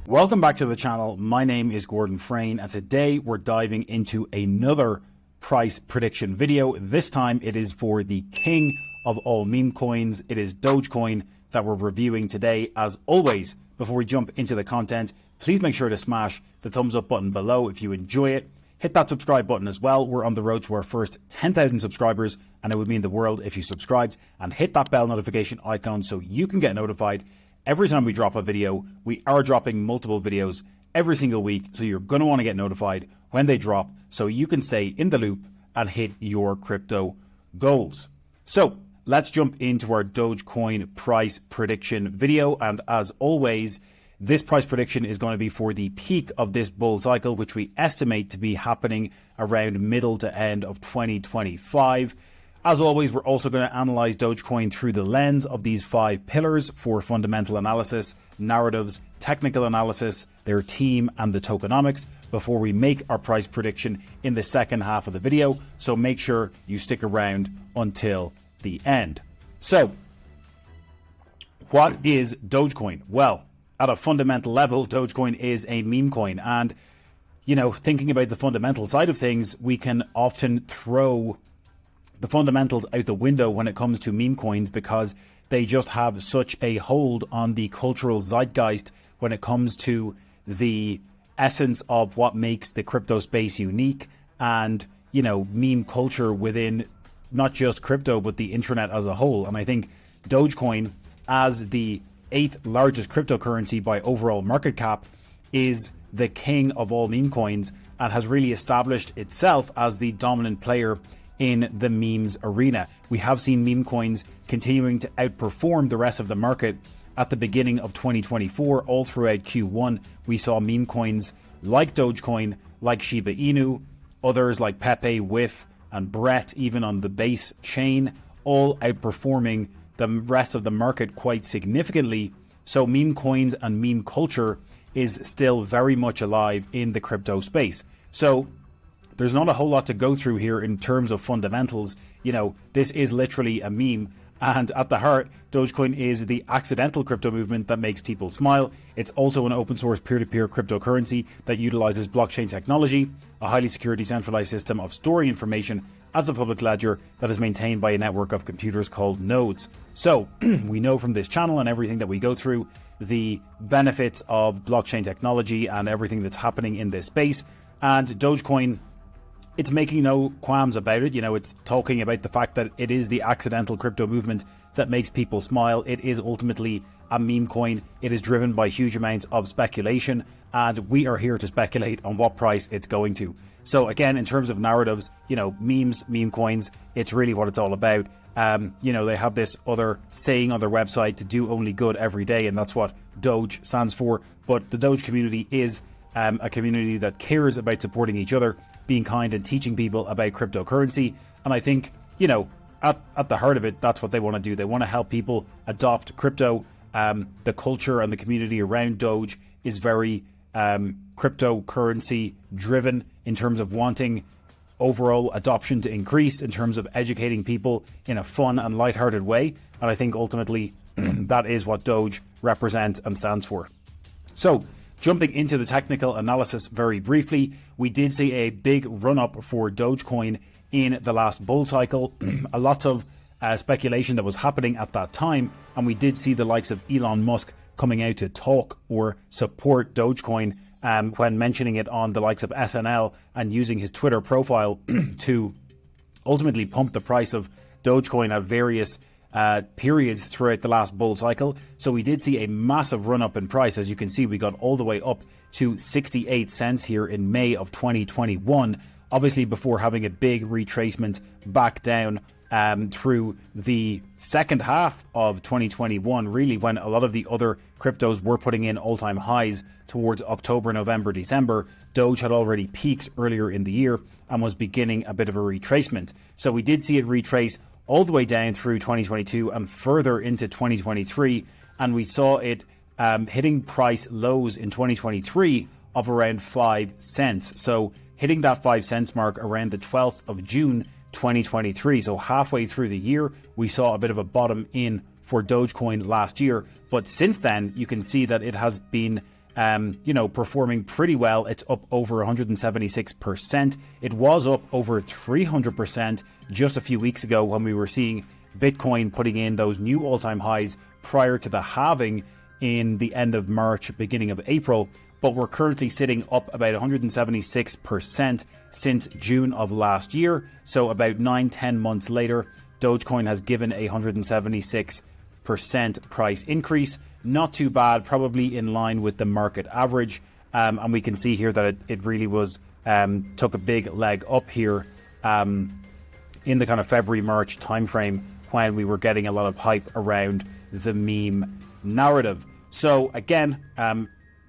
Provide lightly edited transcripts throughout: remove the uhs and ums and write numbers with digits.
Welcome back to the channel. My name is Gordon Frayne, and today we're diving into another price prediction video. This time it is for the king of all meme coins. It is Dogecoin that we're reviewing today. As always, before we jump into the content, please make sure to smash the thumbs up button below if you enjoy it. Hit that subscribe button as well. We're on the road to our first 10,000 subscribers, and it would mean the world if you subscribed, and hit that bell notification icon so you can get notified every time we drop a video. We are dropping multiple videos every single week, so you're going to want to get notified when they drop so you can stay in the loop and hit your crypto goals. So let's jump into our Dogecoin price prediction video. And as always, this price prediction is going to be for the peak of this bull cycle, which we estimate to be happening around middle to end of 2025. As always, we're also going to analyze Dogecoin through the lens of these 5 pillars for fundamental analysis, narratives, technical analysis, their team, and the tokenomics before we make our price prediction in the second half of the video. So make sure you stick around until the end. So what is Dogecoin? Well, at a fundamental level, Dogecoin is a meme coin. And, you know, thinking about the fundamental side of things, we can often throw the fundamentals out the window when it comes to meme coins because they just have such a hold on the cultural zeitgeist when it comes to the essence of what makes the crypto space unique and, you know, meme culture within not just crypto but the internet as a whole. And I think Dogecoin, as the 8th largest cryptocurrency by overall market cap, is the king of all meme coins and has really established itself as the dominant player in the memes arena. We have seen meme coins continuing to outperform the rest of the market. At the beginning of 2024, all throughout Q1, we saw meme coins like Dogecoin, like Shiba Inu, others like PEPE, WIF, and Brett, even on the base chain, all outperforming the rest of the market quite significantly. So meme coins and meme culture is still very much alive in the crypto space. So there's not a whole lot to go through here in terms of fundamentals. You know, this is literally a meme. And at the heart, Dogecoin is the accidental crypto movement that makes people smile. It's also an open source peer-to-peer cryptocurrency that utilizes blockchain technology, a highly secure decentralized system of storing information as a public ledger that is maintained by a network of computers called nodes. So we know from this channel and everything that we go through the benefits of blockchain technology and everything that's happening in this space. And Dogecoin, it's making no qualms about it. You know, it's talking about the fact that it is the accidental crypto movement that makes people smile. It is ultimately a meme coin. It is driven by huge amounts of speculation, and we are here to speculate on what price it's going to. So again, in terms of narratives, you know, memes, meme coins, it's really what it's all about. You know, they have this other saying on their website to do only good every day, and that's what Doge stands for. But the Doge community is a community that cares about supporting each other, being kind, and teaching people about cryptocurrency. And I think, you know, at the heart of it, that's what they want to do. They want to help people adopt crypto. The culture and the community around Doge is very cryptocurrency driven in terms of wanting overall adoption to increase, in terms of educating people in a fun and lighthearted way. And I think ultimately that is what Doge represents and stands for. So jumping into the technical analysis very briefly, we did see a big run-up for Dogecoin in the last bull cycle. A lot of speculation that was happening at that time, and we did see the likes of Elon Musk coming out to talk or support Dogecoin when mentioning it on the likes of SNL and using his Twitter profile to ultimately pump the price of Dogecoin at various periods throughout the last bull cycle. So we did see a massive run up in price. As you can see, we got all the way up to 68 cents here in May of 2021, obviously before having a big retracement back down through the second half of 2021, really, when a lot of the other cryptos were putting in all-time highs towards October, November, December. Doge had already peaked earlier in the year and was beginning a bit of a retracement. So we did see it retrace all the way down through 2022 and further into 2023, and we saw it hitting price lows in 2023 of around 5 cents. So hitting that 5 cents mark around the 12th of June 2023. So halfway through the year, we saw a bit of a bottom in for Dogecoin last year. But since then, you can see that it has been performing pretty well. It's up over 176%. It was up over 300% just a few weeks ago when we were seeing Bitcoin putting in those new all-time highs prior to the halving in the end of March, beginning of April. But we're currently sitting up about 176% since June of last year. So about 9-10 months later, Dogecoin has given a 176% price increase. Not too bad, probably in line with the market average. And we can see here that it really was took a big leg up here in the kind of February, March timeframe when we were getting a lot of hype around the meme narrative. So again,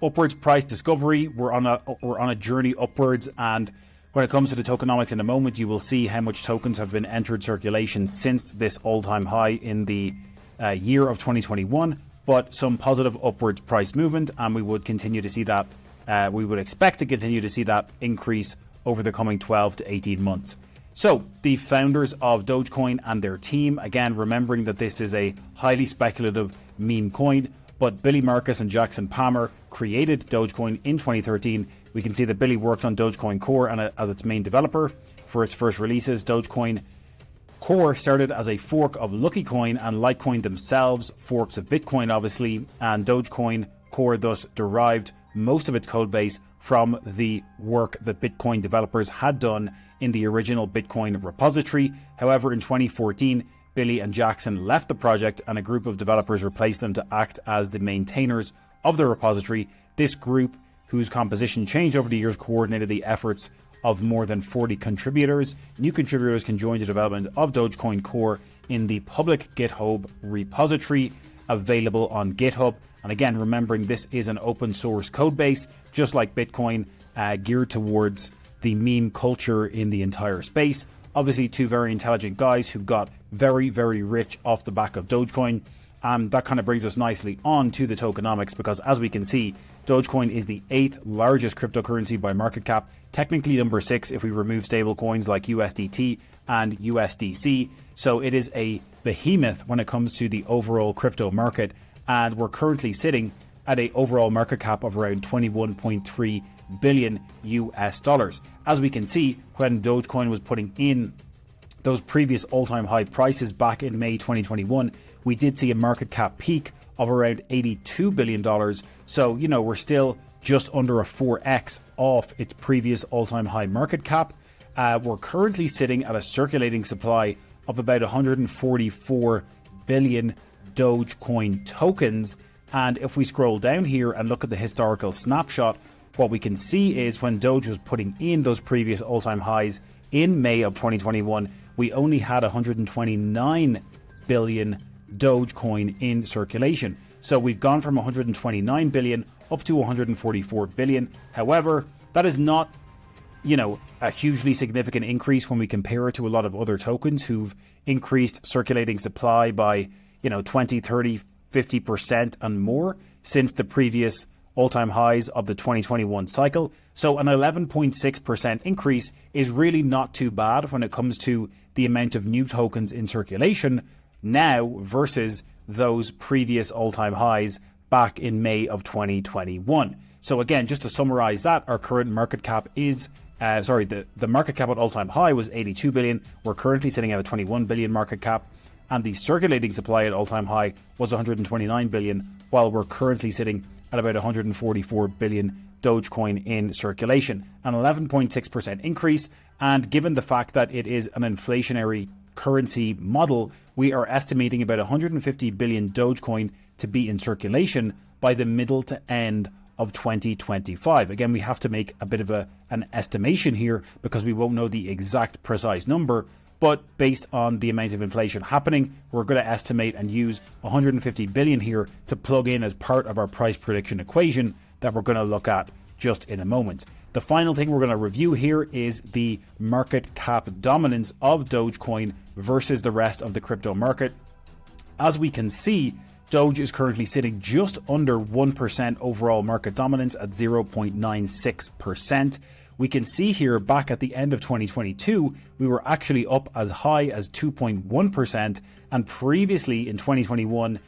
upwards price discovery. We're on a journey upwards, and when it comes to the tokenomics in a moment, you will see how much tokens have been entered circulation since this all-time high in the year of 2021. But some positive upwards price movement, and we would continue to see that. We would expect to continue to see that increase over the coming 12 to 18 months. So the founders of Dogecoin and their team, again, remembering that this is a highly speculative meme coin, but Billy Marcus and Jackson Palmer created Dogecoin in 2013. We can see that Billy worked on Dogecoin Core and as its main developer for its first releases. Dogecoin Core started as a fork of FLOKI coin, and Litecoin themselves forks of Bitcoin, obviously, and Dogecoin Core thus derived most of its code base from the work that Bitcoin developers had done in the original Bitcoin repository. However, in 2014, Billy and Jackson left the project and a group of developers replaced them to act as the maintainers of the repository. This group, whose composition changed over the years, coordinated the efforts of more than 40 contributors. New contributors can join the development of Dogecoin Core in the public GitHub repository available on GitHub. And again, remembering this is an open source code base, just like Bitcoin, geared towards the meme culture in the entire space. Obviously, two very intelligent guys who got very, very rich off the back of Dogecoin. That kind of brings us nicely on to the tokenomics, because as we can see, Dogecoin is the 8th largest cryptocurrency by market cap, technically number 6 if we remove stable coins like USDT and USDC. So it is a behemoth when it comes to the overall crypto market, and we're currently sitting at an overall market cap of around 21.3 billion US dollars. As we can see, when Dogecoin was putting in those previous all-time high prices back in May 2021, we did see a market cap peak of around $82 billion. So, we're still just under a 4x off its previous all-time high market cap. We're currently sitting at a circulating supply of about 144 billion Dogecoin tokens. And if we scroll down here and look at the historical snapshot, what we can see is when Doge was putting in those previous all-time highs in May of 2021, we only had 129 billion Dogecoin in circulation. So we've gone from 129 billion up to 144 billion. However, that is not, a hugely significant increase when we compare it to a lot of other tokens who've increased circulating supply by, 20, 30, 50% and more since the previous all-time highs of the 2021 cycle. So an 11.6% increase is really not too bad when it comes to the amount of new tokens in circulation now versus those previous all-time highs back in May of 2021. So again, just to summarize that, our current market cap is, the market cap at all-time high was 82 billion. We're currently sitting at a 21 billion market cap, and the circulating supply at all-time high was 129 billion, while we're currently sitting at about 144 billion Dogecoin in circulation, an 11.6% increase. And given the fact that it is an inflationary currency model, we are estimating about 150 billion Dogecoin to be in circulation by the middle to end of 2025. Again, we have to make a bit of an estimation here because we won't know the exact precise number, but based on the amount of inflation happening, we're going to estimate and use 150 billion here to plug in as part of our price prediction equation that we're going to look at just in a moment. The final thing we're going to review here is the market cap dominance of Dogecoin versus the rest of the crypto market. As we can see, Doge is currently sitting just under 1% overall market dominance at 0.96%. We can see here back at the end of 2022, we were actually up as high as 2.1%. And previously in 2021,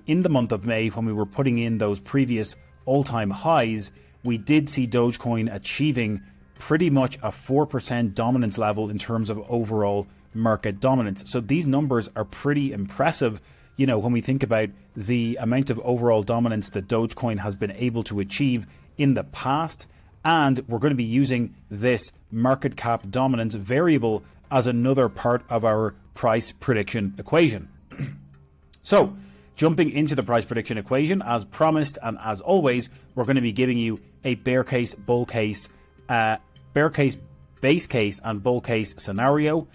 in the month of May, when we were putting in those previous all-time highs, we did see Dogecoin achieving pretty much a 4% dominance level in terms of overall market dominance. So these numbers are pretty impressive, you know, when we think about the amount of overall dominance that Dogecoin has been able to achieve in the past. And we're going to be using this market cap dominance variable as another part of our price prediction equation. So jumping into the price prediction equation, as promised and as always, we're going to be giving you a bear case, bull case, bear case, base case, and bull case scenario.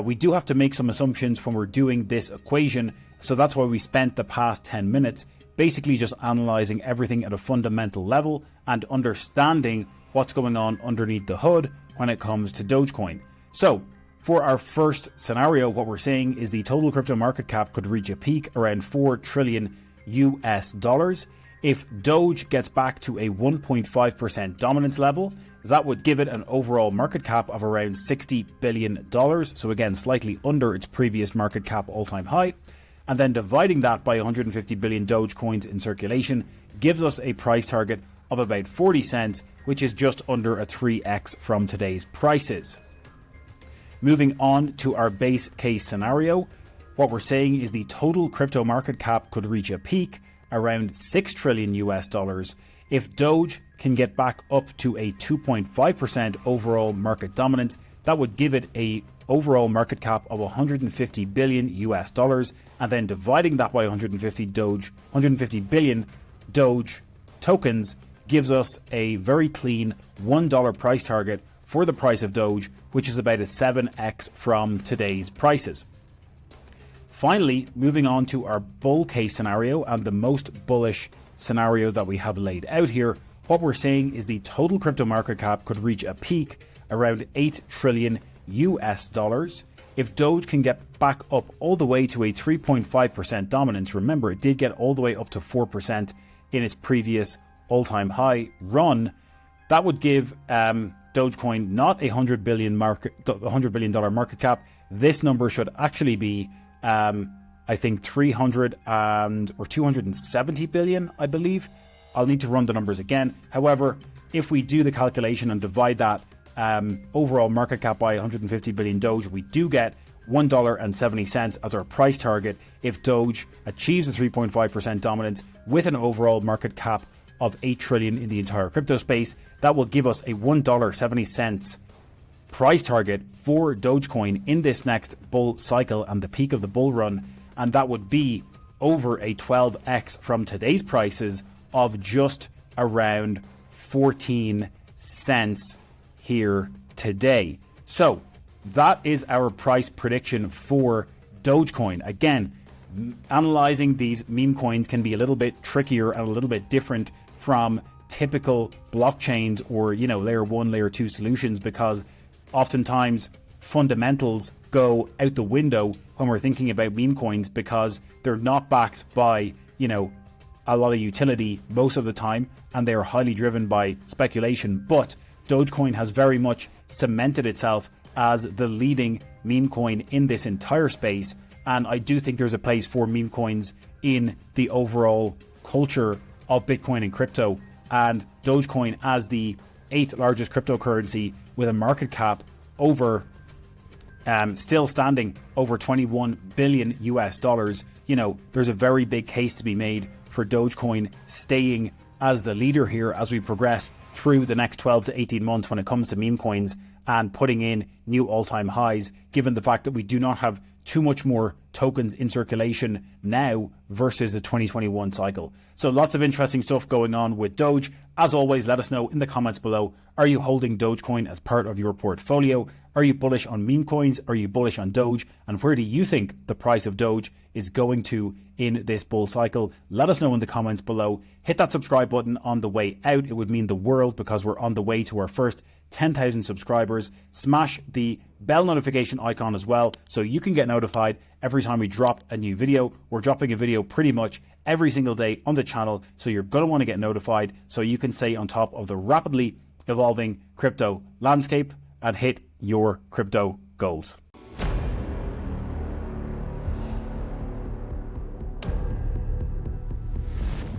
We do have to make some assumptions when we're doing this equation, so that's why we spent the past 10 minutes basically just analyzing everything at a fundamental level and understanding what's going on underneath the hood when it comes to Dogecoin. So for our first scenario, what we're saying is the total crypto market cap could reach a peak around 4 trillion US dollars. If Doge gets back to a 1.5% dominance level, that would give it an overall market cap of around $60 billion. So again, slightly under its previous market cap all-time high. And then dividing that by 150 billion Doge coins in circulation gives us a price target of about 40 cents, which is just under a 3x from today's prices. Moving on to our base case scenario, what we're saying is the total crypto market cap could reach a peak around 6 trillion US dollars if Doge can get back up to a 2.5% overall market dominance. That would give it a overall market cap of 150 billion US dollars, and then dividing that by 150 billion Doge tokens gives us a very clean $1 price target for the price of Doge, which is about a 7x from today's prices. Finally, moving on to our bull case scenario and the most bullish scenario that we have laid out here, what we're saying is the total crypto market cap could reach a peak around 8 trillion US dollars. If Doge can get back up all the way to a 3.5% dominance, remember it did get all the way up to 4% in its previous all-time high run, that would give Dogecoin not $100 billion market cap. This number should actually be I think 300 or 270 billion, I believe. I'll need to run the numbers again. However, if we do the calculation and divide that overall market cap by 150 billion Doge, we do get $1.70 as our price target if Doge achieves a 3.5% dominance with an overall market cap of 8 trillion in the entire crypto space. That will give us a $1.70 price target for Dogecoin in this next bull cycle and the peak of the bull run, and that would be over a 12x from today's prices of just around 14 cents here today. So that is our price prediction for Dogecoin. Again, analyzing these meme coins can be a little bit trickier and a little bit different from typical blockchains or, you know, layer 1, layer 2 solutions, because oftentimes fundamentals go out the window when we're thinking about meme coins, because they're not backed by, you know, a lot of utility most of the time, and they're highly driven by speculation. But Dogecoin has very much cemented itself as the leading meme coin in this entire space, and I do think there's a place for meme coins in the overall culture of Bitcoin and crypto. And Dogecoin, as the 8th largest cryptocurrency with a market cap over still standing over 21 billion US dollars, you know, there's a very big case to be made for Dogecoin staying as the leader here as we progress through the next 12 to 18 months when it comes to meme coins and putting in new all-time highs, given the fact that we do not have too much more tokens in circulation now versus the 2021 cycle. So lots of interesting stuff going on with Doge. As always, let us know in the comments below. Are you holding Dogecoin as part of your portfolio? Are you bullish on meme coins? Are you bullish on Doge? And where do you think the price of Doge is going to in this bull cycle? Let us know in the comments below. Hit that subscribe button on the way out. It would mean the world, because we're on the way to our first 10,000 subscribers. Smash the bell notification icon as well so you can get notified every time we drop a new video. We're dropping a video pretty much every single day on the channel, so you're going to want to get notified so you can stay on top of the rapidly evolving crypto landscape and hit your crypto goals.